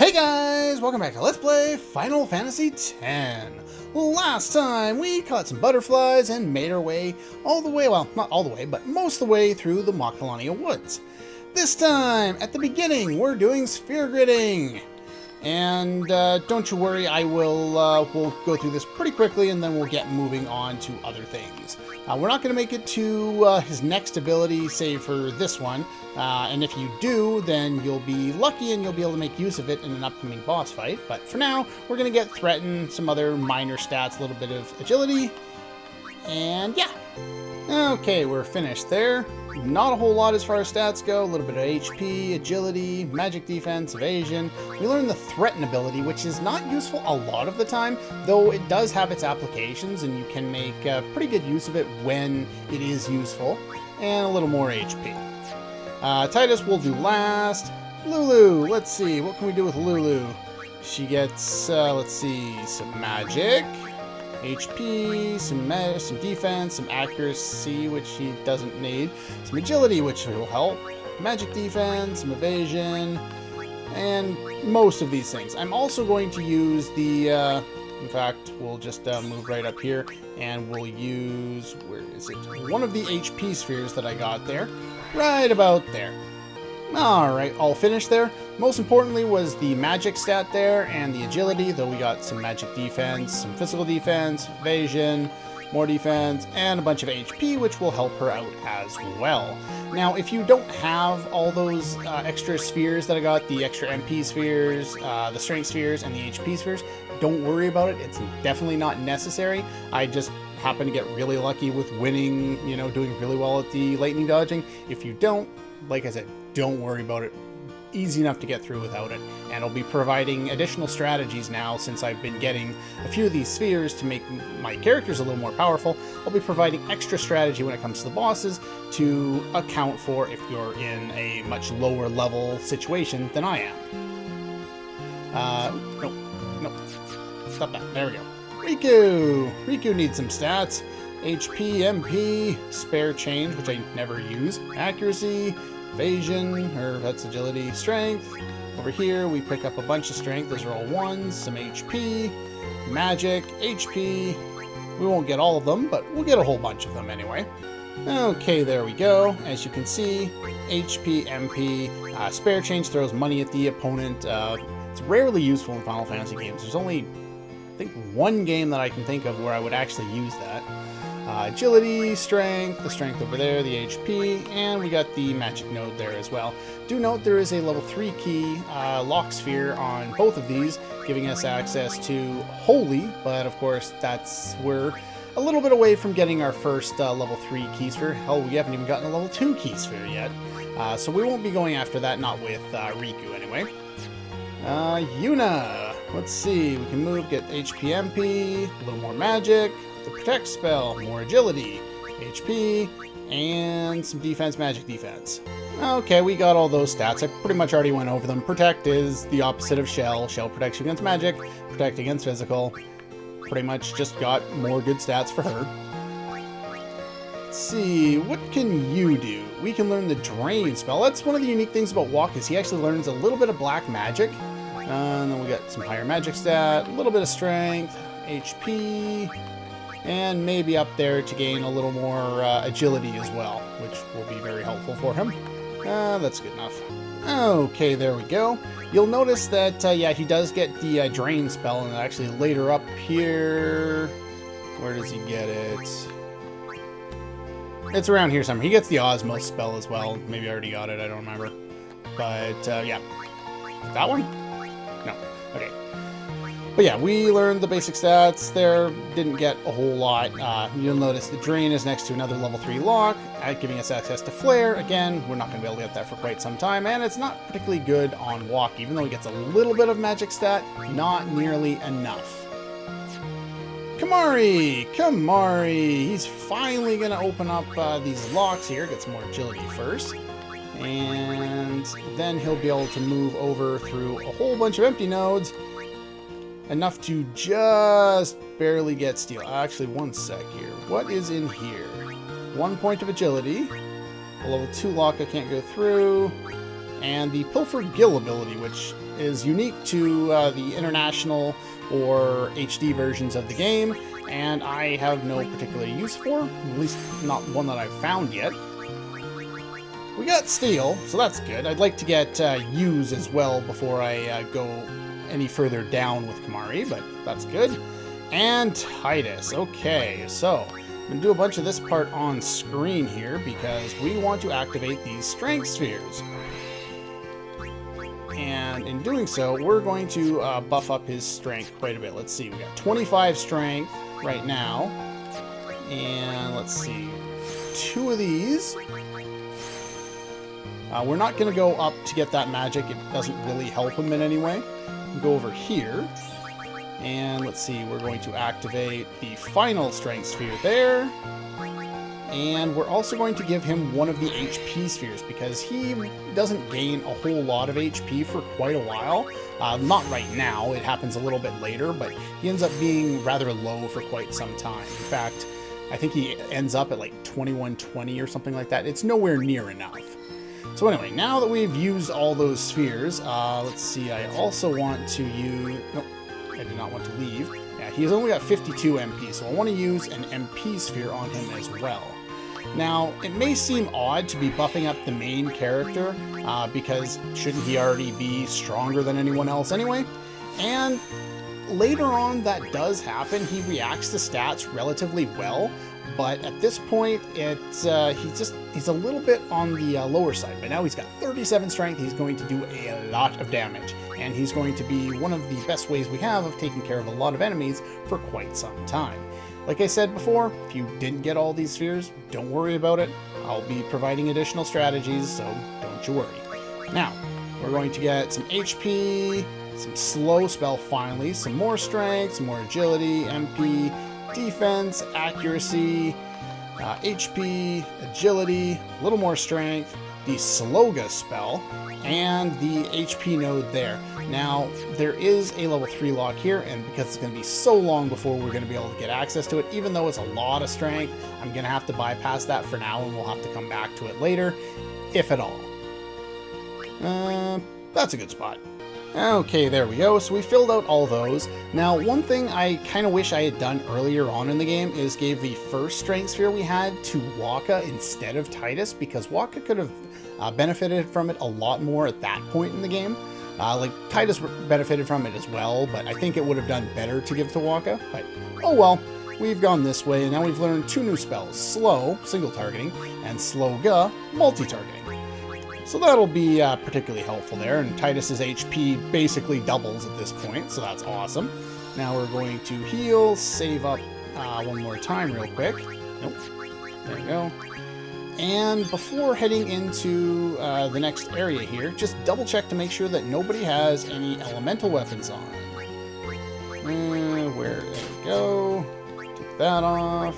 Hey guys, welcome back to Let's Play Final Fantasy X. Last time we caught some butterflies and made our way all the way, well, not all the way, but most of the way through the Macalania Woods. This time, at the beginning, we're doing sphere gridding. And don't you worry, we'll go through this pretty quickly and then we'll get moving on to other things. We're not going to make it to his next ability, save for this one. And if you do, then you'll be lucky and you'll be able to make use of it in an upcoming boss fight. But for now, we're going to get threatened, some other minor stats, a little bit of agility. And yeah. Okay, we're finished there. Not a whole lot as far as stats go. A little bit of HP, agility, magic defense, evasion. We learned the threaten ability, which is not useful a lot of the time, though it does have its applications and you can make pretty good use of it when it is useful. And a little more HP. Titus will do last. Lulu, let's see, what can we do with Lulu? She gets, let's see, some magic. HP, some defense, some accuracy, which he doesn't need, some agility, which will help, magic defense, some evasion, and most of these things. I'm also going to use the, in fact, we'll just move right up here, and we'll use, where is it? One of the HP spheres that I got there, right about there. Alright, all finished there. Most importantly was the magic stat there and the agility, though we got some magic defense, some physical defense, evasion, more defense, and a bunch of HP, which will help her out as well. Now, if you don't have all those extra spheres that I got, the extra MP spheres, the strength spheres, and the HP spheres, don't worry about it. It's definitely not necessary. I just happen to get really lucky with winning, you know, doing really well at the lightning dodging. If you don't, like I said, don't worry about it. Easy enough to get through without it. And I'll be providing additional strategies now since I've been getting a few of these spheres to make my characters a little more powerful. I'll be providing extra strategy when it comes to the bosses to account for if you're in a much lower level situation than I am. No. Stop that. There we go. Riku needs some stats. HP, MP, spare change, which I never use, accuracy, evasion, or that's agility, strength. Over here we pick up a bunch of strength, those are all ones, some HP, magic, HP. We won't get all of them, but we'll get a whole bunch of them anyway. Okay, there we go. As you can see, HP, MP, spare change throws money at the opponent. It's rarely useful in Final Fantasy games. There's only, I think, one game that I can think of where I would actually use that. Agility, strength, the strength over there, the HP, and we got the magic node there as well. Do note there is a level 3 key lock sphere on both of these, giving us access to Holy, but of course we're a little bit away from getting our first level 3 key sphere. Hell, we haven't even gotten a level 2 key sphere yet, so we won't be going after that, not with Riku anyway. Yuna, let's see, we can move, get HP, MP, a little more magic, the protect spell, more agility, HP, and some defense, magic defense. Okay, we got all those stats. I pretty much already went over them. Protect is the opposite of Shell. Shell protects you against magic, protect against physical. Pretty much just got more good stats for her. Let's see, what can you do? We can learn the Drain spell. That's one of the unique things about Walk, is he actually learns a little bit of black magic. And then we got some higher magic stat, a little bit of strength, HP, and maybe up there to gain a little more agility as well, which will be very helpful for him. That's good enough. Okay, there we go. You'll notice that, yeah, he does get the Drain spell, and actually later up here, where does he get it? It's around here somewhere. He gets the Osmos spell as well. Maybe I already got it, I don't remember. But, yeah. That one? No. Okay. But yeah, we learned the basic stats there, didn't get a whole lot. You'll notice the Drain is next to another level 3 lock, giving us access to Flare. Again, we're not going to be able to get that for quite some time, and it's not particularly good on Walk, even though he gets a little bit of magic stat, not nearly enough. Kamari! He's finally going to open up these locks here, get some more agility first. And then he'll be able to move over through a whole bunch of empty nodes, enough to just barely get steel. Actually, one sec here. What is in here? 1 point of agility. A level 2 lock I can't go through. and the Pilfer Gill ability, which is unique to the international or HD versions of the game, and I have no particular use for, at least not one that I've found yet. We got Steel, so that's good. I'd like to get Use as well before I go any further down with Kimahri, but that's good. And Titus. Okay, so I'm going to do a bunch of this part on screen here because we want to activate these Strength Spheres. And in doing so, we're going to buff up his strength quite a bit. Let's see, we got 25 strength right now. And let's see, 2 of these. We're not going to go up to get that magic. It doesn't really help him in any way. We'll go over here. And let's see, we're going to activate the final strength sphere there. And we're also going to give him one of the HP spheres because he doesn't gain a whole lot of HP for quite a while. Not right now, it happens a little bit later, but he ends up being rather low for quite some time. In fact, I think he ends up at like 2120 or something like that. It's nowhere near enough. So anyway, now that we've used all those spheres, let's see, I also want to use... Nope, I did not want to leave. Yeah, he's only got 52 MP, so I want to use an MP sphere on him as well. Now, it may seem odd to be buffing up the main character, because shouldn't he already be stronger than anyone else anyway? And later on that does happen. He reacts to stats relatively well, but at this point, it's he's a little bit on the lower side. But now he's got 37 strength. He's going to do a lot of damage, and he's going to be one of the best ways we have of taking care of a lot of enemies for quite some time. Like I said before, if you didn't get all these spheres, don't worry about it. I'll be providing additional strategies, so don't you worry. Now, we're going to get some HP, some slow spell finally, some more strength, some more agility, MP, defense, accuracy, HP, agility, a little more strength, the Sloga spell, and the HP node there. Now, there is a level 3 lock here, and because it's going to be so long before we're going to be able to get access to it, even though it's a lot of strength, I'm going to have to bypass that for now, and we'll have to come back to it later, if at all. That's a good spot. Okay, there we go. So we filled out all those. Now, one thing I kind of wish I had done earlier on in the game is gave the first strength sphere we had to Wakka instead of Titus, because Wakka could have benefited from it a lot more at that point in the game. Like, Titus benefited from it as well, but I think it would have done better to give to Wakka. But, oh well, we've gone this way, and now we've learned 2 new spells. Slow, single targeting, and Sloga, multi-targeting. So that'll be particularly helpful there, and Titus's HP basically doubles at this point, so that's awesome. Now we're going to heal, save up one more time real quick. Nope, there we go. And before heading into the next area here, just double check to make sure that nobody has any elemental weapons on. There we go. Take that off.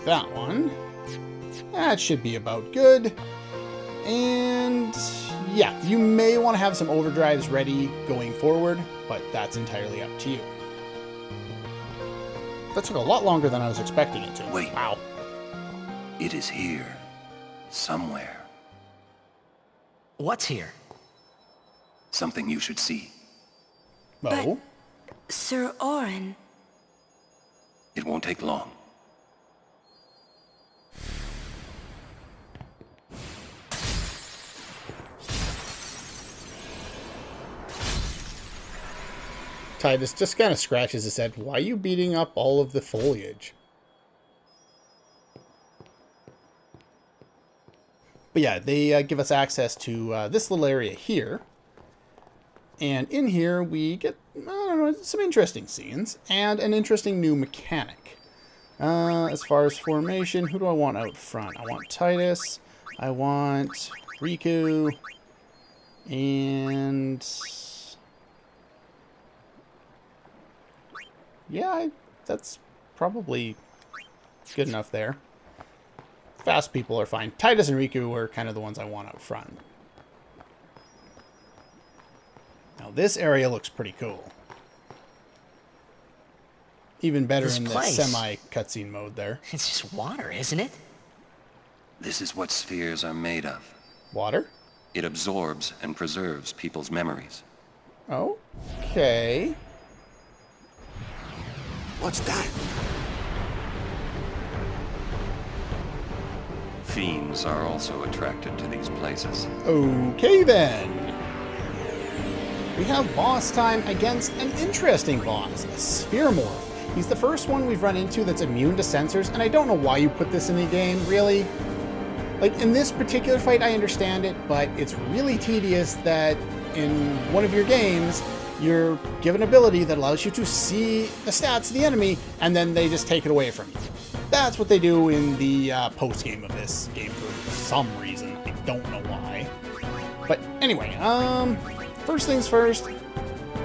That one. That should be about good. And yeah, you may want to have some overdrives ready going forward, but that's entirely up to you. That took a lot longer than I was expecting it to. Wait. Wow. It is here. Somewhere. What's here? Something you should see. Oh? Sir Auron. It won't take long. Titus just kind of scratches his head. Why are you beating up all of the foliage? But yeah, they give us access to this little area here. And in here we get, I don't know, some interesting scenes and an interesting new mechanic. As far as formation, who do I want out front? I want Titus. I want Riku. And yeah, that's probably good enough there. Fast people are fine. Titus and Riku are kind of the ones I want out front. Now this area looks pretty cool. Even better in the semi-cutscene mode there. It's just water, isn't it? This is what spheres are made of. Water? It absorbs and preserves people's memories. Okay. What's that? Fiends are also attracted to these places. Okay then. We have boss time against an interesting boss, a Sphere Morph. He's the first one we've run into that's immune to sensors, and I don't know why you put this in the game, really. Like, in this particular fight, I understand it, but it's really tedious that in one of your games, you're given an ability that allows you to see the stats of the enemy, and then they just take it away from you. That's what they do in the post-game of this game for some reason. I don't know why. But anyway, first things first,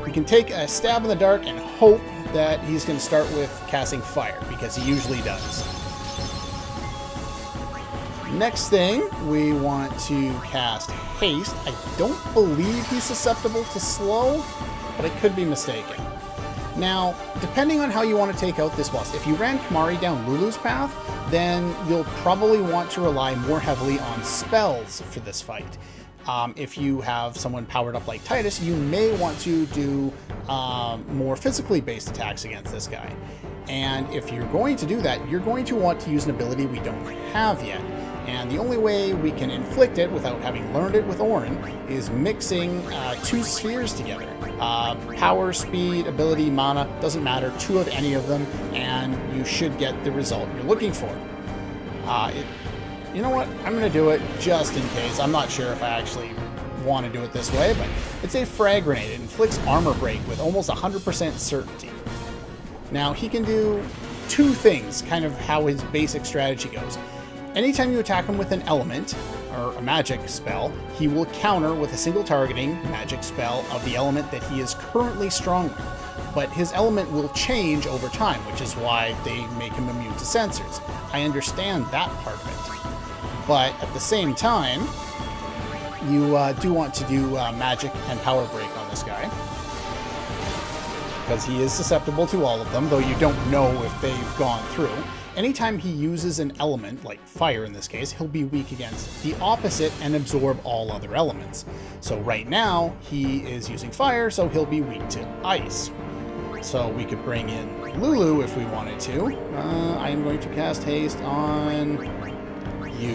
we can take a stab in the dark and hope that he's going to start with casting fire, because he usually does. Next thing, we want to cast haste. I don't believe he's susceptible to slow, but I could be mistaken. Now, depending on how you want to take out this boss, if you ran Kimahri down Lulu's path, then you'll probably want to rely more heavily on spells for this fight. If you have someone powered up like Titus, you may want to do more physically based attacks against this guy. And if you're going to do that, you're going to want to use an ability we don't have yet. And the only way we can inflict it without having learned it with Auron is mixing two spheres together. Power, speed, ability, mana, doesn't matter, two of any of them, and you should get the result you're looking for. You know what? I'm going to do it just in case. I'm not sure if I actually want to do it this way, but it's a frag grenade. It inflicts armor break with almost 100% certainty. Now, he can do two things, kind of how his basic strategy goes. Anytime you attack him with an element, or a magic spell, he will counter with a single targeting magic spell of the element that he is currently strong with. But his element will change over time, which is why they make him immune to sensors. I understand that part of it. But at the same time, you do want to do magic and power break on this guy, because he is susceptible to all of them, though you don't know if they've gone through. Anytime he uses an element, like fire in this case, he'll be weak against the opposite and absorb all other elements. So right now, he is using fire, so he'll be weak to ice. So we could bring in Lulu if we wanted to. I am going to cast haste on you,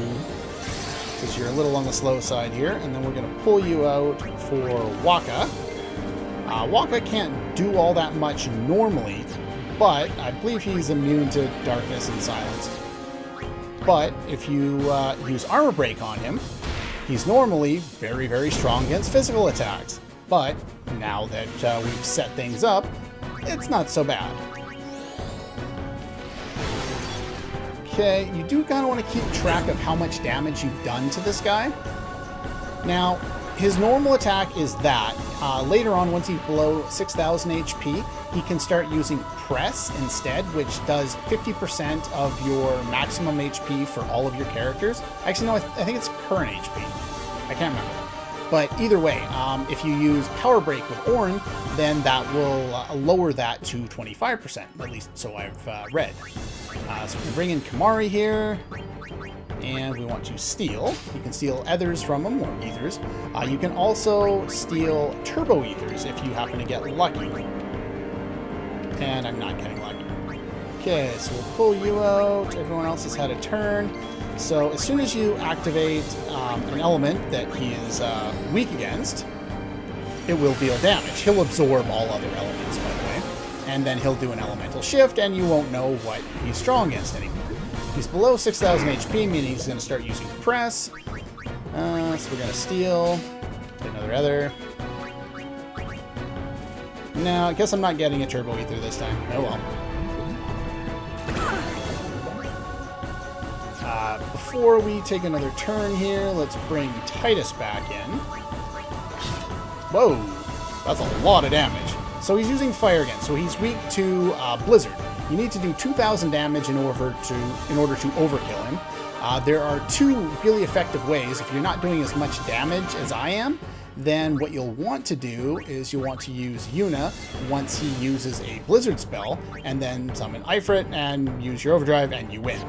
because you're a little on the slow side here, and then we're going to pull you out for Waka. Waka can't do all that much normally, but I believe he's immune to darkness and silence. But if you use armor break on him, he's normally very, very strong against physical attacks. But now that we've set things up, it's not so bad. Okay, you do kind of want to keep track of how much damage you've done to this guy. Now, his normal attack is that. Later on, once he's below 6,000 HP, he can start using Press instead, which does 50% of your maximum HP for all of your characters. Actually, no, I think it's current HP. I can't remember. But either way, if you use Power Break with Auron, then that will lower that to 25%, at least so I've read. So we can bring in Kimahri here, and we want to steal. You can steal ethers from them, or ethers. You can also steal turbo ethers if you happen to get lucky. And I'm not getting lucky. Okay, so we'll pull you out. Everyone else has had a turn. So as soon as you activate an element that he is weak against, it will deal damage. He'll absorb all other elements, by the way. And then he'll do an elemental shift, and you won't know what he's strong against anymore. He's below 6,000 HP, meaning he's going to start using Press. So we're going to steal. Get another ether. No, I guess I'm not getting a Turbo Ether this time. Oh well. Before we take another turn here, let's bring Titus back in. Whoa, that's a lot of damage. So he's using fire again, so he's weak to Blizzard. You need to do 2,000 damage in order to overkill him. There are two really effective ways. If you're not doing as much damage as I am, then what you'll want to do is you'll want to use Yuna once he uses a Blizzard spell, and then summon Ifrit and use your overdrive, and you win.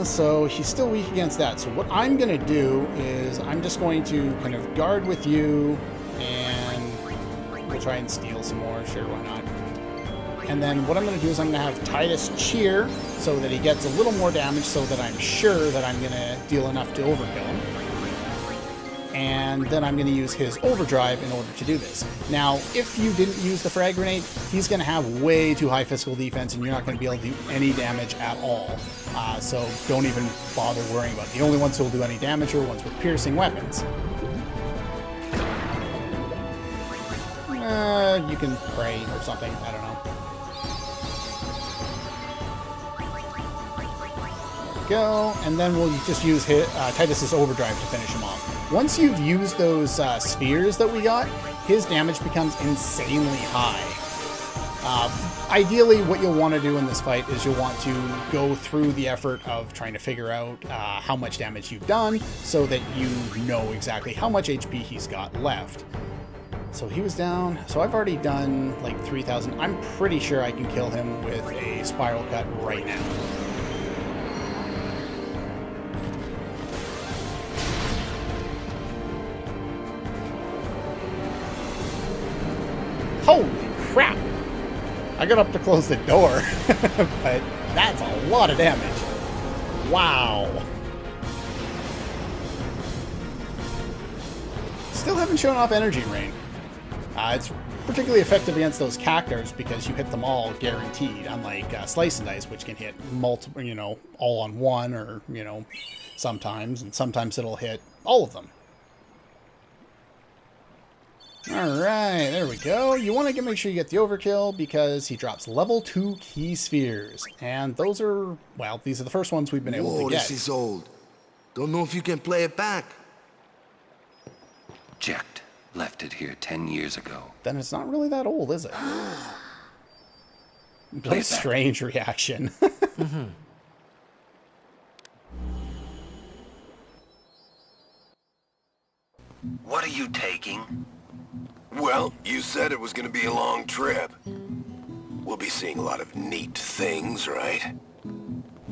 So he's still weak against that. So what I'm going to do is I'm just going to kind of guard with you, and we'll try and steal some more. Sure, why not? And then what I'm going to do is I'm going to have Titus cheer so that he gets a little more damage, so that I'm sure that I'm going to deal enough to overkill him. And then I'm going to use his overdrive in order to do this. Now, if you didn't use the frag grenade, he's going to have way too high physical defense, and you're not going to be able to do any damage at all. So don't even bother worrying about it. The only ones who will do any damage are ones with piercing weapons. You can pray or something. I don't know. There we go. And then we'll just use Titus's overdrive to finish him off. Once you've used those spheres that we got, his damage becomes insanely high. Ideally, what you'll want to do in this fight is you'll want to go through the effort of trying to figure out how much damage you've done, so that you know exactly how much HP he's got left. So he was down. So I've already done like 3,000. I'm pretty sure I can kill him with a spiral cut right now. Holy crap! I got up to close the door, but that's a lot of damage. Wow. Still haven't shown off energy rain. It's particularly effective against those cactors because you hit them all guaranteed, unlike Slice and Dice, which can hit multiple, all on one, or, sometimes, and sometimes it'll hit all of them. Alright, there we go. You want to make sure you get the overkill because he drops level 2 key spheres. And those are, well, these are the first ones we've been able to get. This is old. Don't know if you can play it back. Jacked. Left it here 10 years ago. Then it's not really that old, is it? What a strange reaction. What are you taking? Well, you said it was going to be a long trip. We'll be seeing a lot of neat things, right?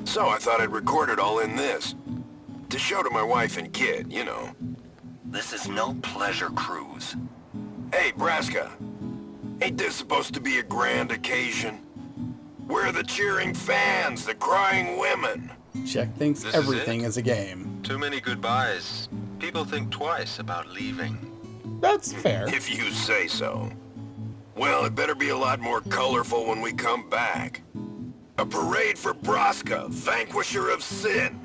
So I thought I'd record it all in this. To show to my wife and kid, This is no pleasure cruise. Hey, Braska. Ain't this supposed to be a grand occasion? We're the cheering fans, the crying women. Jack thinks This is everything it? is a game. Too many goodbyes. People think twice about leaving. That's fair. If you say so. Well, it better be a lot more colorful when we come back. A parade for Braska, vanquisher of sin.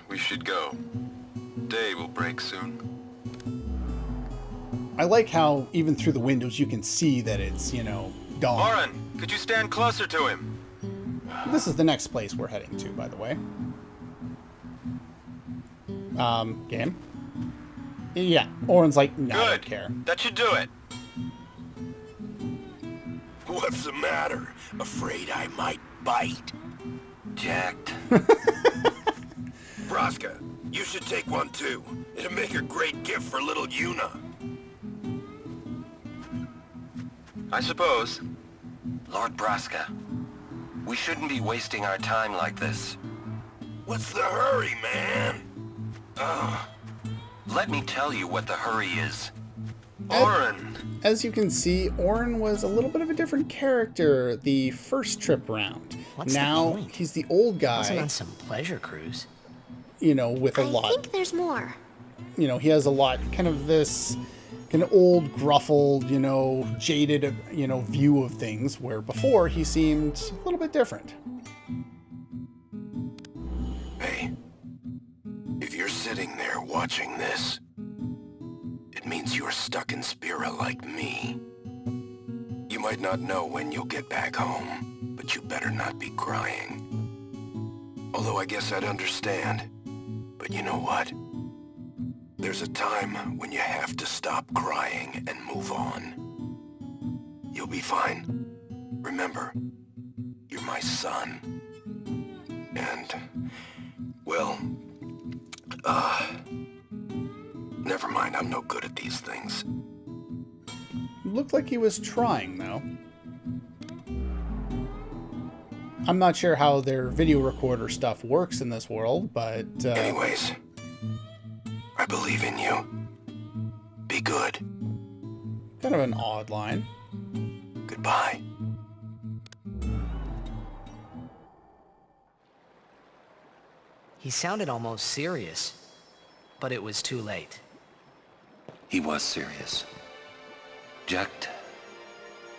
We should go. Day will break soon. I like how even through the windows you can see that it's, dawn. Auron, could you stand closer to him? This is the next place we're heading to, by the way. Game? Yeah, Auron's like, no, I don't Good. care. That should do it. What's the matter? Afraid I might bite? Jacked. Braska, you should take one too. It'll make a great gift for little Yuna. I suppose. Lord Braska, we shouldn't be wasting our time like this. What's the hurry, man? Let me tell you what the hurry is. Auron! As you can see, Auron was a little bit of a different character the first trip round. What's the now point? he's the old Wasn't guy, on some pleasure cruise. with a I lot. think there's more. He has a lot, kind of this kind of old, gruffled, jaded, view of things, where before he seemed a little bit different. Hey, if you're sitting there watching this, it means you're stuck in Spira like me. You might not know when you'll get back home, but you better not be crying. Although I guess I'd understand. But you know what? There's a time when you have to stop crying and move on. You'll be fine. Remember, you're my son. And, well, never mind, I'm no good at these things. Looked like he was trying, though. I'm not sure how their video recorder stuff works in this world, but... Anyways, I believe in you. Be good. kind of an odd line. Goodbye. He sounded almost serious, but it was too late. He was serious. Jekt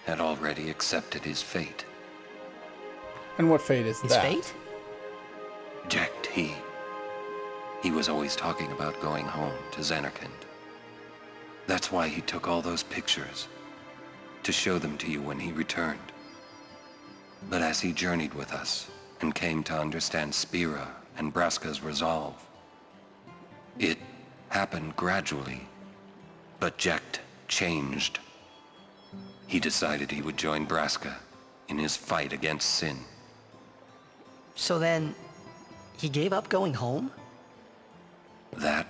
had already accepted his fate. And what fate is His that? fate? Jekt, he was always talking about going home to Zanarkand. That's why he took all those pictures, to show them to you when he returned. But as he journeyed with us and came to understand Spira and Braska's resolve, it happened gradually, but Jekt changed. He decided he would join Braska in his fight against sin. So then, he gave up going home? That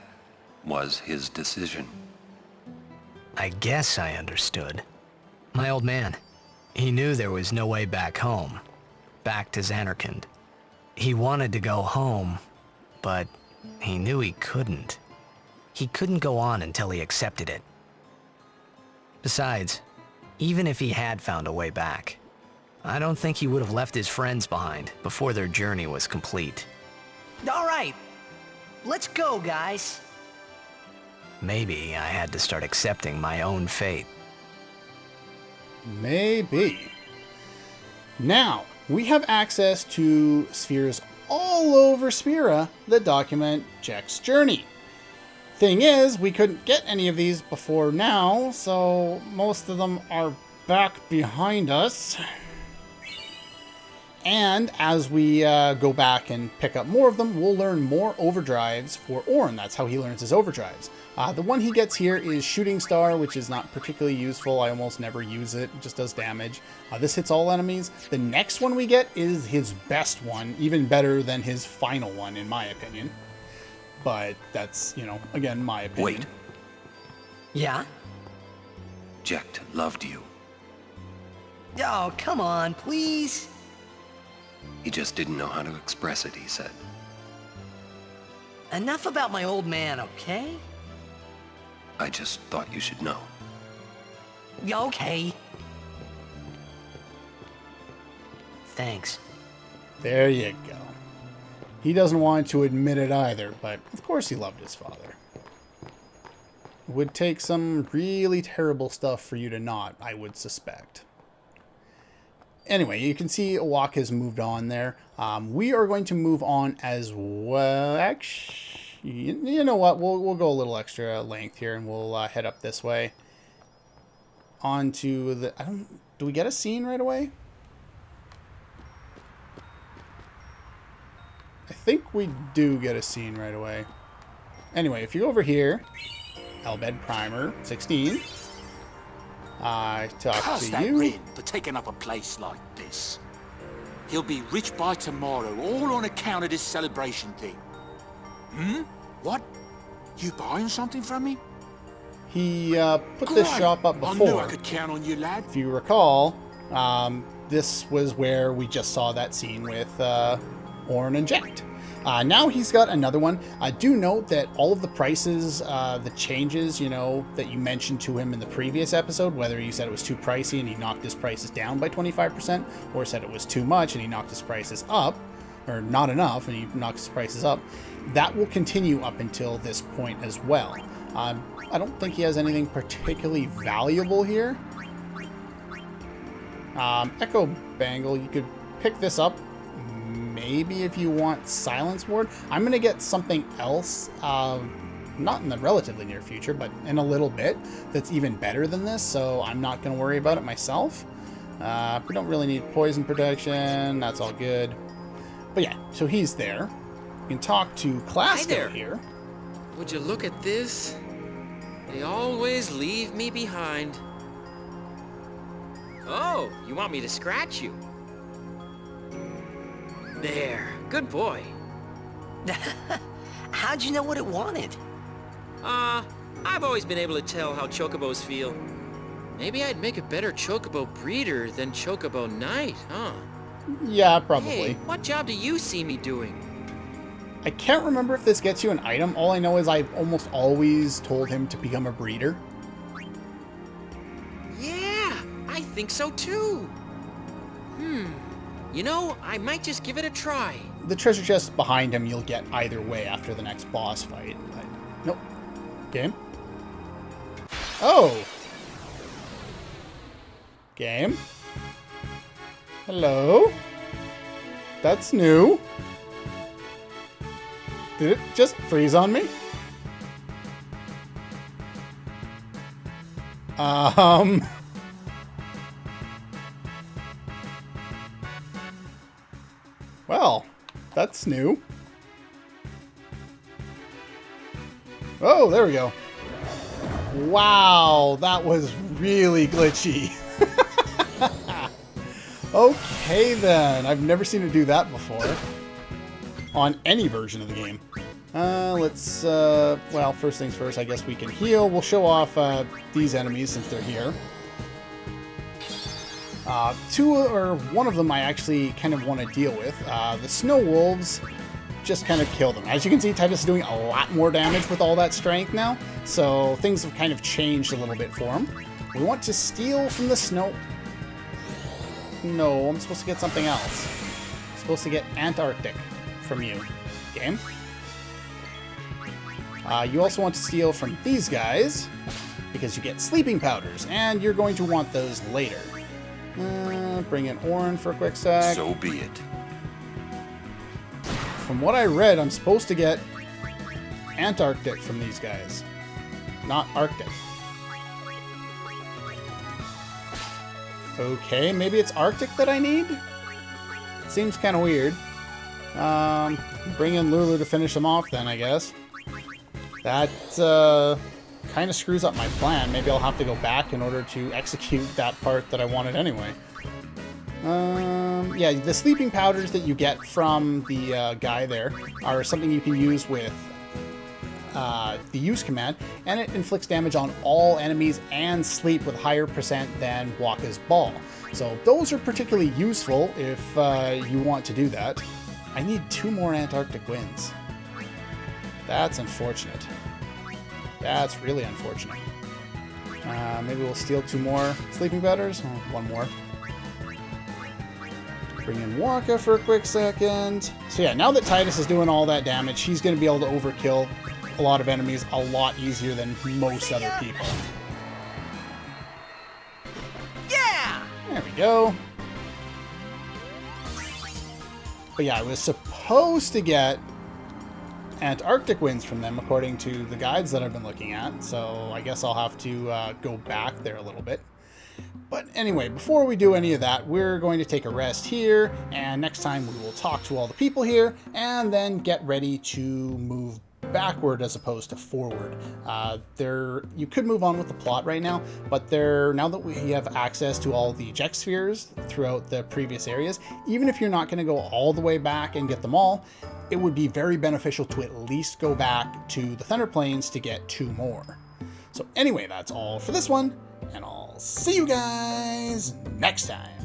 was his decision. I guess I understood. My old man, he knew there was no way back home, back to Zanarkand. He wanted to go home, but he knew he couldn't. He couldn't go on until he accepted it. Besides, even if he had found a way back, I don't think he would have left his friends behind before their journey was complete. All right, let's go, guys. Maybe I had to start accepting my own fate. Maybe. Now, we have access to spheres all over Spira that document Jekt's journey. Thing is, we couldn't get any of these before now, so most of them are back behind us. And as we go back and pick up more of them, we'll learn more overdrives for Auron. That's how he learns his overdrives. The one he gets here is Shooting Star, which is not particularly useful. I almost never use it. It just does damage. This hits all enemies. The next one we get is his best one, even better than his final one, in my opinion. But that's, you know, again, my opinion. Wait, Yeah? Jekt loved you. Oh, come on, please. He just didn't know how to express it, he said. Enough about my old man, okay? I just thought you should know. Okay. Thanks. There you go. He doesn't want to admit it either, but of course he loved his father. It would take some really terrible stuff for you to not, I would suspect. Anyway, you can see Awak has moved on there. We are going to move on as well. Actually, you know what? We'll go a little extra length here, and we'll head up this way. On to the... do we get a scene right away? I think we do get a scene right away. Anyway, if you go over here, Elbed Primer 16. I talk Curse to that you. Rin for taking up a place like this. He'll be rich by tomorrow, all on account of this celebration thing. Hmm? What? You buying something from me? He put this Great. shop up I knew I before. could count on you, lad. If you recall, this was where we just saw that scene with Auron and Jekt. Now he's got another one. Do note that all of the prices, the changes, you know, that you mentioned to him in the previous episode, whether you said it was too pricey and he knocked his prices down by 25%, or said it was too much and he knocked his prices up, or not enough and he knocked his prices up, that will continue up until this point as well. I don't think he has anything particularly valuable here. Echo Bangle, you could pick this up. Maybe if you want Silence Ward. I'm going to get something else, not in the relatively near future, but in a little bit, that's even better than this, so I'm not going to worry about it myself. We don't really need poison protection, that's all good. But yeah, so he's there. You can talk to Hi there. Klasko here. Would you look at this? They always leave me behind. Oh, you want me to scratch you? There, good boy. How'd you know what it wanted? I've always been able to tell how chocobos feel. Maybe I'd make a better chocobo breeder than chocobo knight, huh? Yeah, probably. Hey, what job do you see me doing? I can't remember if this gets you an item. All I know is I've almost always told him to become a breeder. Yeah, I think so too. You know, I might just give it a try. The treasure chest behind him you'll get either way after the next boss fight. But, nope. Game. Oh! Game. Hello? That's new. Did it just freeze on me? Well, that's new. Oh, there we go. Wow, that was really glitchy. Okay then, I've never seen it do that before. On any version of the game. Well, first things first, I guess we can heal. We'll show off these enemies since they're here. One of them I actually kind of want to deal with. The snow wolves, just kind of kill them. As you can see, Titus is doing a lot more damage with all that strength now, so things have kind of changed a little bit for him. We want to steal from the snow... No, I'm supposed to get something else. I'm supposed to get Antarctic from you. Game. You also want to steal from these guys, because you get sleeping powders, and you're going to want those later. Bring in Auron for a quick sec. So be it. From what I read, I'm supposed to get Antarctic from these guys, not Arctic. Okay, maybe it's Arctic that I need? Seems kind of weird. Bring in Lulu to finish them off then, I guess. That kind of screws up my plan. Maybe I'll have to go back in order to execute that part that I wanted anyway. Yeah, the sleeping powders that you get from the guy there are something you can use with the use command, and it inflicts damage on all enemies and sleep with higher percent than Waka's ball. So those are particularly useful if you want to do that. I need 2 more Antarctic winds. That's unfortunate. That's really unfortunate. Maybe we'll steal 2 more sleeping powders. Oh, 1 more. Bring in Waka for a quick second. So yeah, now that Titus is doing all that damage, he's going to be able to overkill a lot of enemies a lot easier than most other people. Yeah! There we go. But yeah, I was supposed to get Antarctic winds from them according to the guides that I've been looking at, so I guess I'll have to go back there a little bit. But anyway, before we do any of that, we're going to take a rest here, and next time we will talk to all the people here, and then get ready to move backward as opposed to forward. You could move on with the plot right now, but now that we have access to all the eject spheres throughout the previous areas, even if you're not going to go all the way back and get them all, it would be very beneficial to at least go back to the Thunder Plains to get 2 more. So anyway, that's all for this one, and I'll see you guys next time.